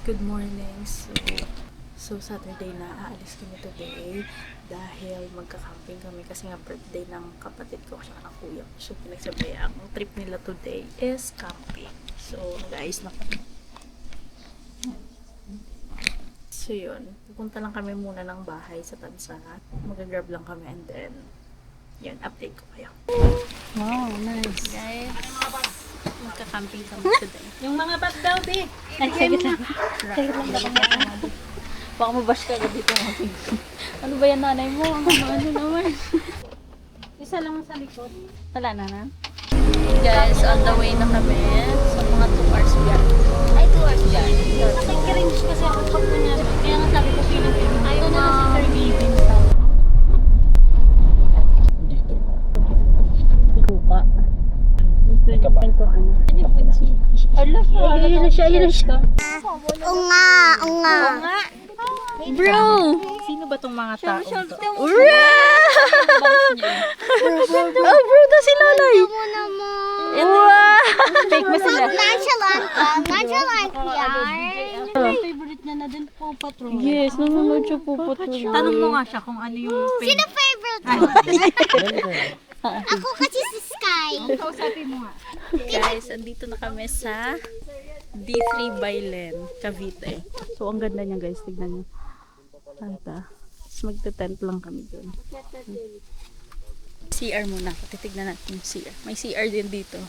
Good morning. So Saturday na, aalis kami today dahil magka-camping kami kasi nga birthday ng kapatid ko at ng kuya ko. So pinagsabay ang trip nila today is camping. So nag-aayos na kami. So yun, pupunta lang kami muna ng bahay sa Tansa. Mag-grab lang kami and then yun, update ko kayo. Wow, nice. Guys, magka-camping kami today. Yung mga bag daw, be. Ay, sige lang. Baka mabash ka dito. Ano ba yan, nanay mo? Ano naman? Isa lang sa likod. Wala na. Guys, on the way na kami sa mga 2 hours biyahe. Ay, 2 hours yan. Nakikringe kasi ako pag kunyari. Kaya nga sabi ko Pilipino. Ayaw na si Sir Gavin. Kuka. Ika ba? Ayun na siya. Unga. Bro! Sino ba tong mga tao? Oh, bro, na si Lalay. Wow! Fake mo sila. Nonchalant yan. Favorite niya na din po, Patrol. Yes, nanonood siya po. Tanong mo nga siya kung ano yung Sino favorite mo? Ako kasi si Sky. kausapin mo nga. Guys, andito na kami sa D3 Bailen, Cavite. So, ang ganda niya guys. Tignan niyo. Tanta. Tapos magte-tent lang kami dun. CR muna. Titignan natin yung CR. May CR din dito.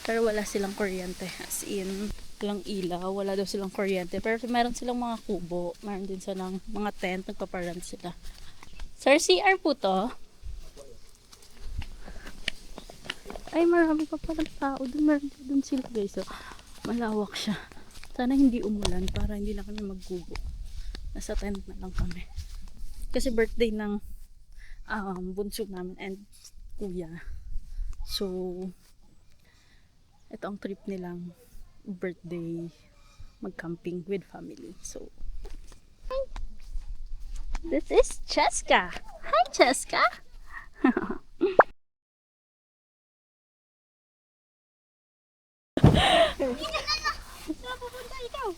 Pero wala silang kuryente. As in, walang ilaw. Wala daw silang kuryente. Pero meron silang mga kubo. Meron din silang mga tent. Nagpaparent sila. Sir, CR po to. Ay, marami pa parang tao dun. Meron dun sila guys. So, malawak siya. Sana hindi umulan para hindi na kami maggubo. Nasa tent na lang kami. Kasi birthday ng bunso namin and kuya. So, ito ang trip nilang birthday mag-camping with family. So, this is Cheska. Hi, Cheska. Napupunta ikaw.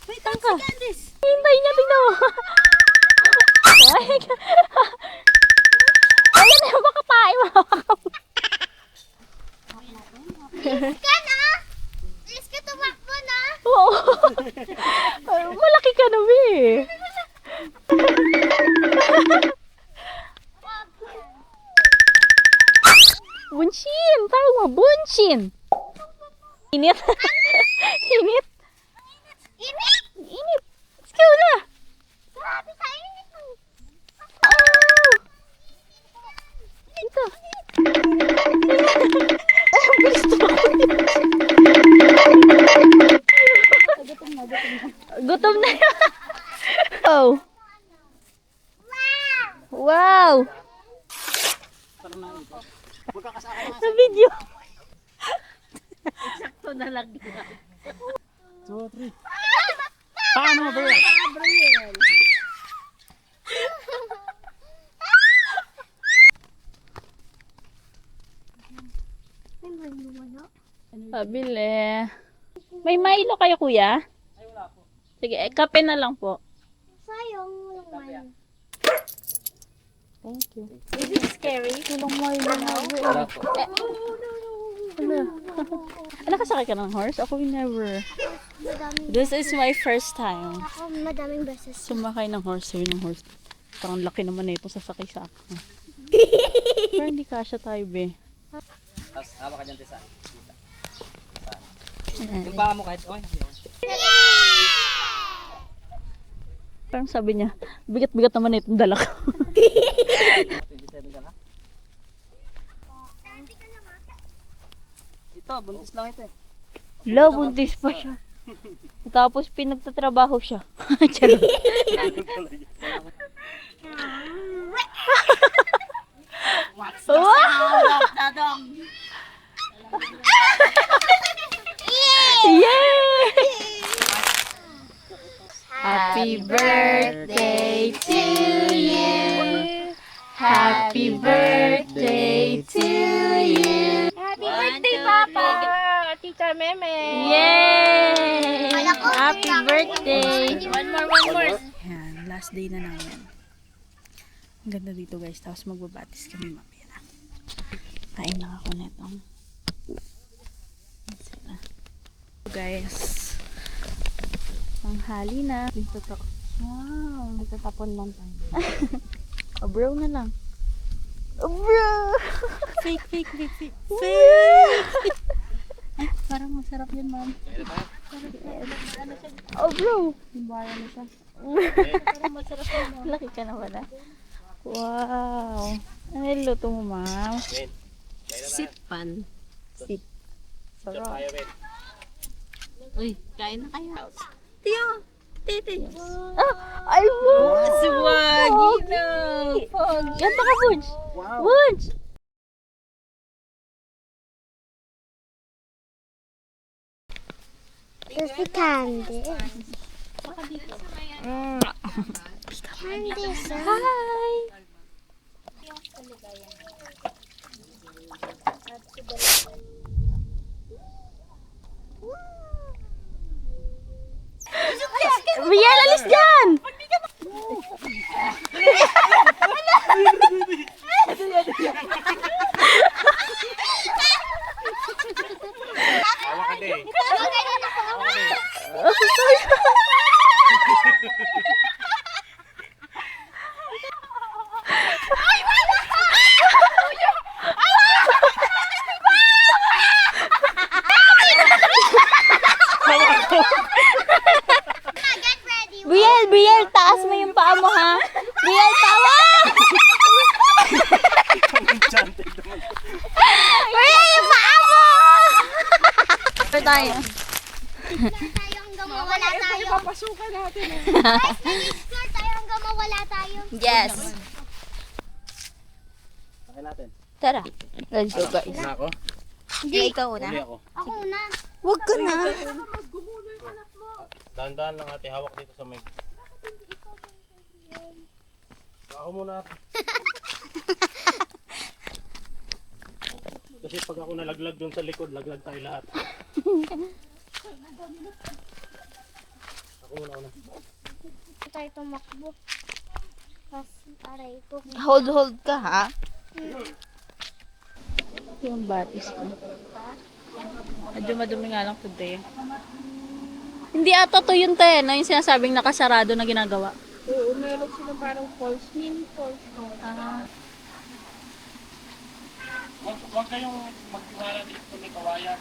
Wait, ang si Candice. Hintay niya, tingnan mo. Ayan na, baka tayo. Ka na? Please ka tumakbo na. Oo. Malaki ka na, eh. Bunshin! Tawag mo, bunshin! Init. Init. Init! Init. Let's go na. Grabe sa init mo. Oh! Dito. Ang bilis tumakbo. Gutom na. Oh. Wow. Sa video. Sakto na lang. 2, 3. Paano ba yan? Pabili. May Milo kayo, kuya? Ay, wala po. Sige, kape na lang po. Sayang, walang mayo. Thank you. Is it scary? Walang Milo na. Wala po. Nakasakay ka ng horse? Ako never. Madaming, This is my first time. ako madaming beses. Sumakay ng horse. Sabi ng horse. Parang laki naman na ito sasakay sa akin. Pero hindi kasya tayo, be. Tapos, hawak ka dyan, Tessa. Ayan. Yung paa mo kahit, oy. Parang sabi niya, bigat-bigat naman na itong dala ko. 27 ka na? Ito, buntis lang ito eh. Lo, buntis pa siya. Tapos pinagtatrabaho siya. Charot. Yay! Happy birthday to you. Happy birthday to you. Happy birthday, Papa! Tita Meme! Yay! Wala ko Happy birthday! One more. Yan, last day na namin. Ang ganda dito guys. Tapos magbabatis kami mamaya na. Kain lang ako netong. Sila. Guys. Panghali na. Dito to. Wow. Nagtatapon lang tayo. Bro na lang. Bro! Fake. Ay, parang masarap yun, ma'am. Oh, bro. Himbara na siya. Parang masarap yun. Laki ka na pala. Wow. Ano niluto mo, ma'am? Sipan. Sip. Sarap. Uy, kain na kayo. Tiyo! Titi! Ah! Ay, wow! Swagi na. Ganda ka, Budge! Budge! There's the candy. Candy, sir. Hi! Riel, alis dyan! Hawak ka din. Brielle, taas mo yung paa mo, ha? Brielle, tawa! Brielle, yung paa mo! Saan tayo? Tayo hanggang mawala tayo. Papasukan natin. Guys, tayo hanggang mawala tayo. Yes. Sakay natin. Tara. Let's go, guys. Una ako. Hindi. Ikaw una. Uli ako. Ako na. Huwag ka na. Dahan-dahan lang ate. Hawak dito sa mic. Ako muna. Kasi pag ako nalaglag doon sa likod, laglag tayo lahat. Ako muna. Tayo tumakbo. Tapos, aray ko. Hold ka, ha? Yung batis ko. Medyo madumi nga lang today. Hindi ata to yun, te, na yung sinasabing nakasarado na ginagawa. Oo, meron sila parang false false. Huwag kayong magtiwala dito ni Kawayan.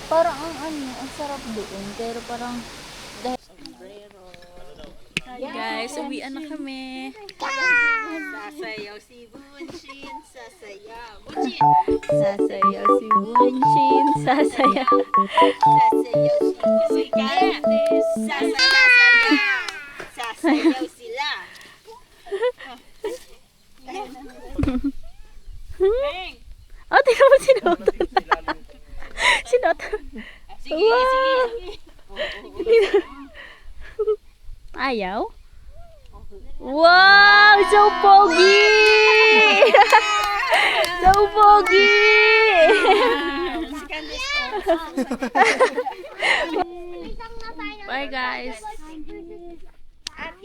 Parang ang sarap doon. Pero parang Hi guys, uwian na kami. Sasayaw si Bunshin, sasayaw. Bunshin! Sasayaw si Bunshin, sasayaw. Sasayaw si Candice, sasayaw. Sasayaw sila. Oh, tingnan mo sinutan. Sinutan. Sige. Ayaw? Wow! So pogi! So pogi! Bye guys! At